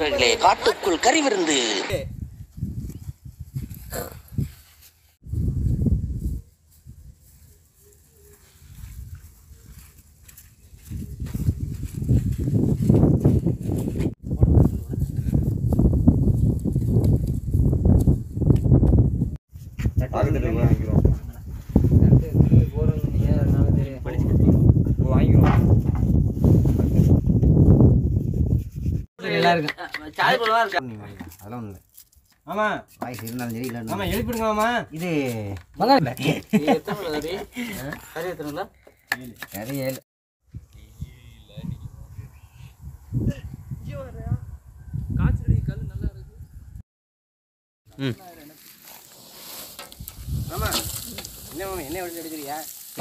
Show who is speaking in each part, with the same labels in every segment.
Speaker 1: நண்பர்களே, காட்டுக்குள் கறிவிருந்து.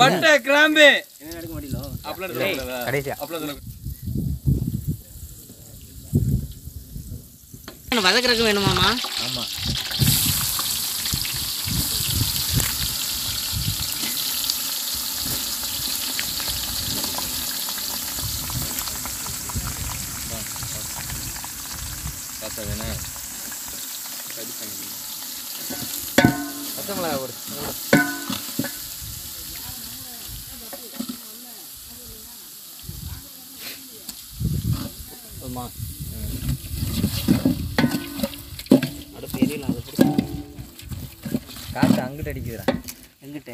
Speaker 2: பட்டை கிராம்பு
Speaker 3: வதக்குறதுக்கு வேணுமாமா?
Speaker 2: ஆமா. பச்சை மிளகாய் போடு. காற்று அங்கிட்டு அடிக்குதுடா. எங்கிட்ட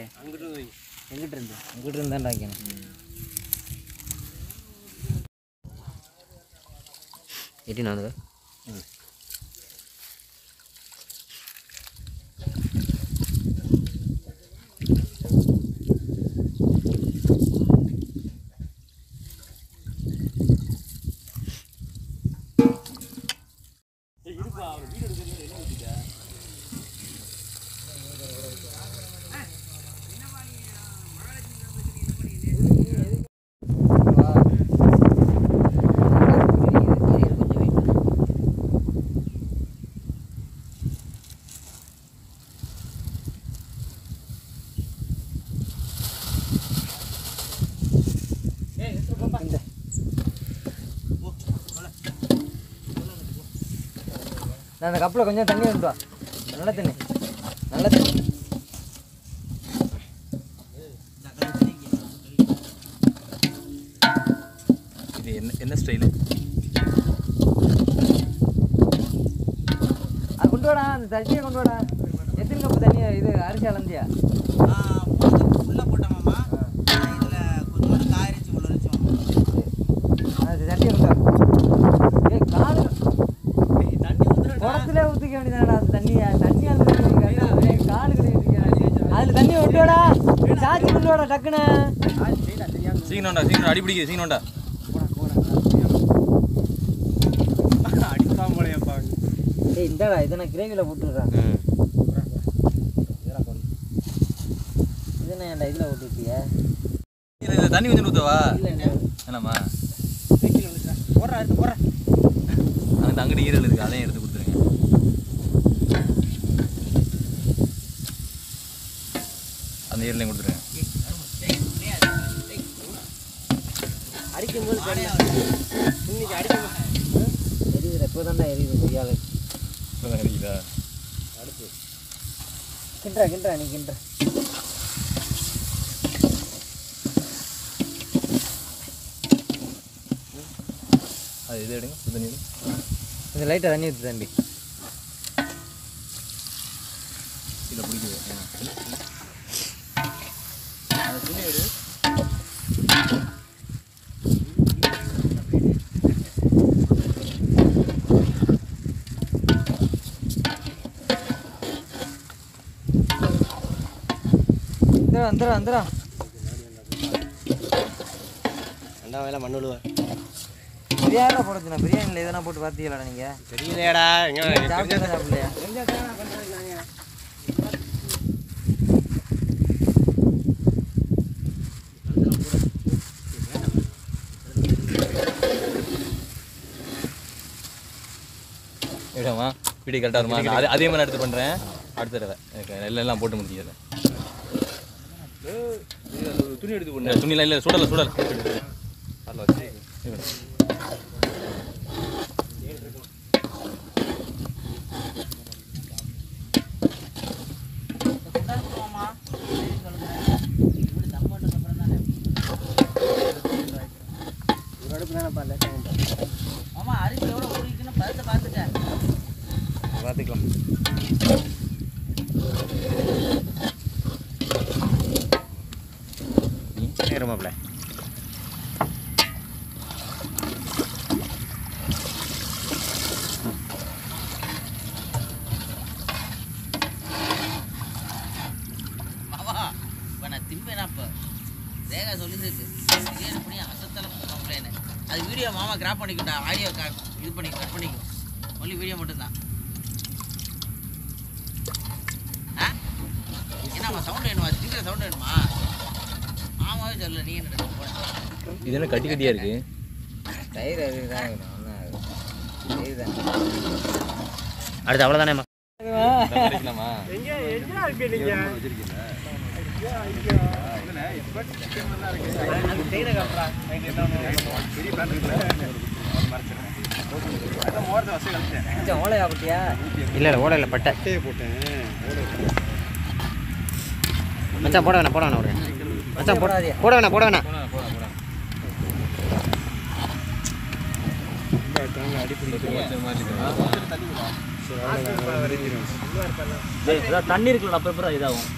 Speaker 2: இருந்தாண்டா வைக்கணும். எட்டி நான் அந்த கப்பில் கொஞ்சம் தண்ணி வந்துட்டு வா. நல்ல தண்ணி. இது என்ன ஸ்டைலு?
Speaker 3: அது கொண்டு வாடா, அந்த தண்ணியை கொண்டு வாடா. எத்தனை கப்பு தண்ணி இது அரிசி அளந்தியா?
Speaker 4: ஃபுல்லாக போட்டோமாம்மா. இதில் கொஞ்சோண்டு காய்ச்சி உள்ள
Speaker 3: அது தண்ணியை கொண்டு வா. ஏய் காலு குடத்துல ஊற்றிக்க வேண்டியதாடா அந்த தண்ணியை. தண்ணி அந்த காலு கழுவி அதில் தண்ணியை கொண்டு வாடா. சாச்சி கொண்டு வாடா டக்குன்னு.
Speaker 2: சீக்கிரம்டா அடிப்பிடிக்குது. சீக்கிரம்டா அடிப்பா போலையாப்பா.
Speaker 3: ஏய் இந்தாடா இதை நான் கிரேவியில் போட்டுடுறேன். இதுன்னு ஏன்டா இதில் போட்டுருப்பியா?
Speaker 2: இல்லை தண்ணி கொஞ்சம் ஊற்றவா?
Speaker 3: இல்லைண்ணா
Speaker 2: என்னம்மா போடுறேன். அங்கிட்ட அங்கிட்டு ஈரல் இருக்குது, அதையும் எடுத்து கொடுத்துருங்க. அந்த ஈரலையும் கொடுத்துருங்க.
Speaker 3: அடிக்கும்போது இன்னைக்கு அடிக்கும் எரியுது. எப்போ தான்டா எரியுது பொய்யாளு.
Speaker 2: இருக்குதா
Speaker 3: அடுத்து கிண்டுறா நீ கிண்டுற.
Speaker 2: அது இது எடுங்க. தண்ணி
Speaker 3: கொஞ்சம் லைட்டாக தண்ணி ஊற்று தம்பி.
Speaker 2: இதில் பிடிக்குது. அந்த துணி எடு.
Speaker 3: வந்துடும்
Speaker 4: ரெண்டா வேலை மண்ணுழுவ
Speaker 3: பிரியாணி போடுச்சுண்ணா. பிரியாணியில் எதனா போட்டு பார்த்தீங்களா நீங்கள்?
Speaker 4: தெரியலையாடா.
Speaker 3: சாப்பிடலையா?
Speaker 2: எப்படியாம்மா வீடியோ கரெக்டாக வருமா? அதே மாதிரி எடுத்து பண்ணுறேன். அடுத்த தடவை எல்லாம் போட்டு முடிச்சிக்கிறேன். துணி எடுத்து போடுங்க. துணியெல்லாம் இல்லை, சுடலை அதில் வச்சு
Speaker 4: மாமா அரிசி எவ்வளோ ஊறிக்குன்னு பதத்தை பார்த்துட்டேன்.
Speaker 2: பார்த்துக்கலாம்.
Speaker 5: நேரமாப்ல
Speaker 4: மாமா இப்போ நான் திம்பேனா இப்போ ரேகா சொல்லியிருக்கு பிரியாணி பண்ணி அசத்தலாம் கம்ப்ளைண்ட். அது வீடியோ மாமா கிராப் பண்ணிக்கிட்டா, ஆடியோ இது பண்ணி கட் பண்ணிக்கும். ஒன்லி வீடியோ மட்டும்தான். ஆ என்னம்மா சவுண்ட் வேணுமா? ஸ்பீக்கர் சவுண்ட் வேணுமா? மாமாவே சொல்லல, நீ என்ன போன
Speaker 2: இது என்ன கட்டி கட்டியா இருக்கு?
Speaker 3: தயிர் அதுதான்
Speaker 5: அடுத்து அவ்வளோதானே
Speaker 2: வைக்கலாமா?
Speaker 3: ஓலையா பட்டியா?
Speaker 5: இல்லை ஓடல பட்டை போட்டேன். மச்சான் போட வேணாம் ஒரு மச்சான் போட வேணாம்
Speaker 2: போடா.
Speaker 3: தண்ணி இருக்குல்ல அப்புறம் இதாகும்.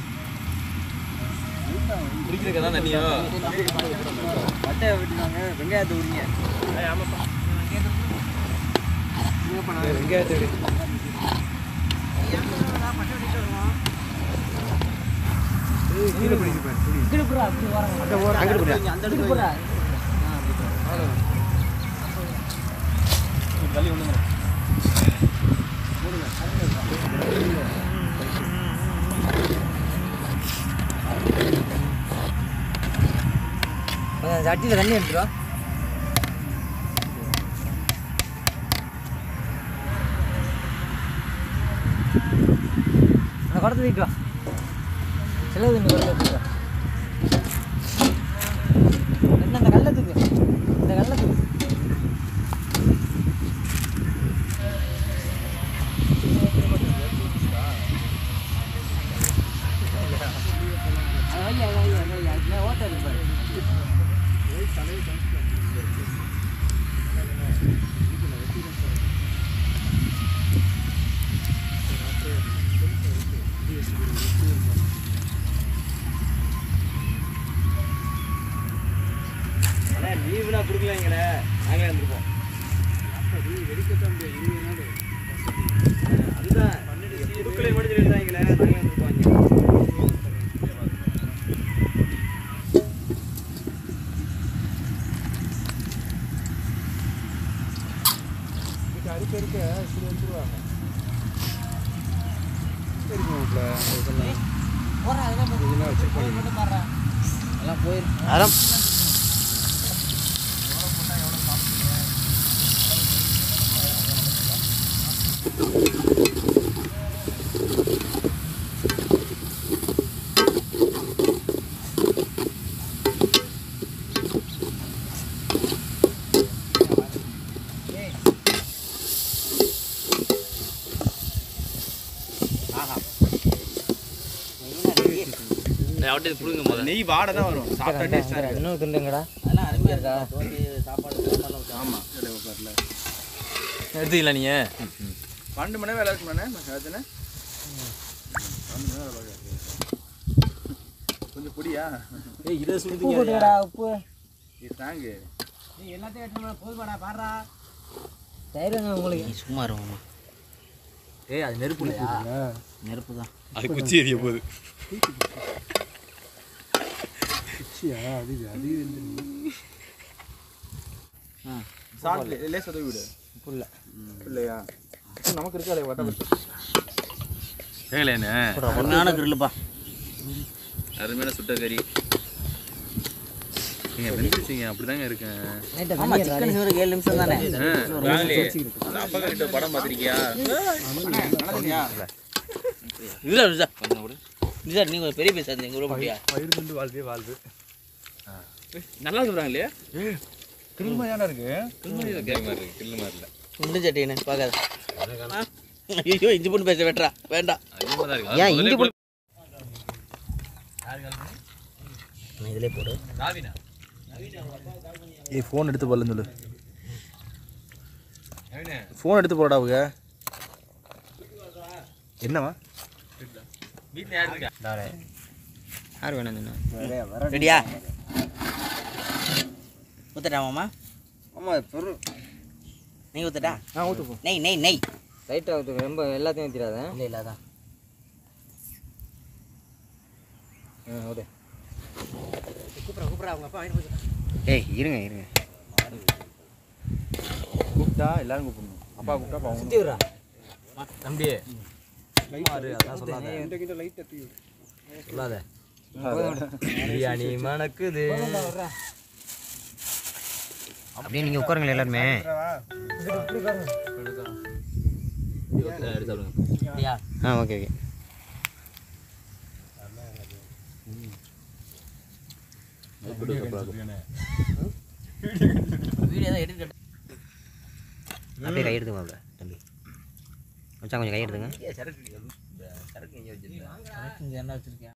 Speaker 2: குடிக்கிறதுக்கு தான் தண்ணியோ?
Speaker 3: பட்டையை விட்டுனாங்க, வெங்காயத்தை விடுங்க. வெங்காயத்தை விடு. சட்டியில் தண்ணி எடுத்துருவா. அந்த குடத்தை தூக்கிட்டு வா. செலவு தண்ணி குடத்தை எடுத்துட்டு வா. என்ன அந்த கல்லத்துக்கு இந்த கல்லத்துக்கு ஓட்ட இருக்கு பாரு. லீவுனா கொடுக்கலங்களே, நாங்களே வந்துருப்போம். அதுதான் கொடுக்கல முடிஞ்சு எடுத்தாங்களே, நாங்களே வந்துருப்போம்.
Speaker 5: அதான்
Speaker 2: நெய் வாடை தான் வரும். சாப்பிட்டா டேஸ்டா இருக்கு.
Speaker 3: இன்னும் துண்டுங்கடா.
Speaker 4: அதெல்லாம் அருமையாக இருக்கா? சாப்பாடு
Speaker 2: ஆமா. எடுத்துக்கலாம் நீங்க. 12 மணி நேரம் வேலை இருக்குமாண்ணே? அதுதானே கொஞ்சம் பொடியா? இதை
Speaker 3: உப்பு போட்டுக்கடா, உப்பு.
Speaker 2: இது தாங்க.
Speaker 3: நீ எல்லாத்தையும் எடுத்து போதுமாடா, பாடுறா. தயிர் வேணும் உங்களுக்கு.
Speaker 4: சும்மா இருமா.
Speaker 3: அது நெருப்பு இல்லையா?
Speaker 4: நெருப்பு தான்.
Speaker 2: அது குச்சி எரிய போகுது. லேசா தூவி விடு.
Speaker 3: புல்ல
Speaker 2: இல்லையா? நமக்கு இருக்கு அதை வட்ட ஏங்களேண்ணே
Speaker 4: அருமையான கிரில்லுப்பா.
Speaker 2: அருமையான சுட்ட கறி. நீங்கள் வெந்துருச்சிங்க, அப்படிதாங்க இருக்கேன்.
Speaker 4: ஆமாம், சிக்கன் செய்வதுக்கு 7 நிமிஷம் தானே.
Speaker 2: அப்பா கிட்ட படம் பார்த்துருக்கியா?
Speaker 4: சார் நீங்கள் ஒரு பெரிய பீஸ் சார் எங்கள் ஊரை போட்டியா?
Speaker 2: வாழ்வு நல்லா சொல்கிறாங்க இல்லையா? கிரில் மாதிரி தானே இருக்கு. கிரில் மாதிரி இருக்கு. கிரில் மாதிரி இல்லை.
Speaker 4: குண்டு சட்டின்னு பார்க்காத. ஐயோ, இஞ்சி பூண்டு பேச வெட்டுறா வேண்டாம்.
Speaker 2: அதிகமாக தான் இருக்கு.
Speaker 5: ஏன் இஞ்சி பூண்டு
Speaker 4: இதிலே போடு.
Speaker 2: ராவினா ஏய் ஃபோன் எடுத்து போடலன்னு சொல்லு. ஃபோன் எடுத்து போடா அவங்க. என்னவா
Speaker 5: யார் வேணும்?
Speaker 4: ரெடியா ஊத்துட்டா மாமா? நீ ஊத்துட்டா?
Speaker 3: ஊற்றுப்போம்.
Speaker 4: நெய் நெய் நெய்
Speaker 3: லைட்டாக ஊற்றுக்க, ரொம்ப எல்லாத்தையும் ஊற்றிடாத.
Speaker 4: இல்லை இல்லை அதான்
Speaker 3: ஓகே.
Speaker 5: ஏய் இருங்க இருங்க.
Speaker 2: கூப்பிட்டா எல்லாரும் கூப்பிடணும். அப்பா கூப்பிட்டா பாவம்.
Speaker 3: சுற்றி விட்றா
Speaker 2: தம்பி
Speaker 3: சொல்லாத. பிரியாணி மணக்குது.
Speaker 5: அப்படியே நீங்கள் உட்காருங்களேன் எல்லாருமே.
Speaker 4: அப்படியா?
Speaker 5: ஆ ஓகே ஓகே.
Speaker 4: வீடியோ தான் எடுத்து
Speaker 5: அப்படியே கை எடுத்துங்க அப்படியே தம்பி. மச்சான் கொஞ்சம் கை எடுத்துங்க.
Speaker 4: சரக்கு என்ன வச்சிருக்கேன்?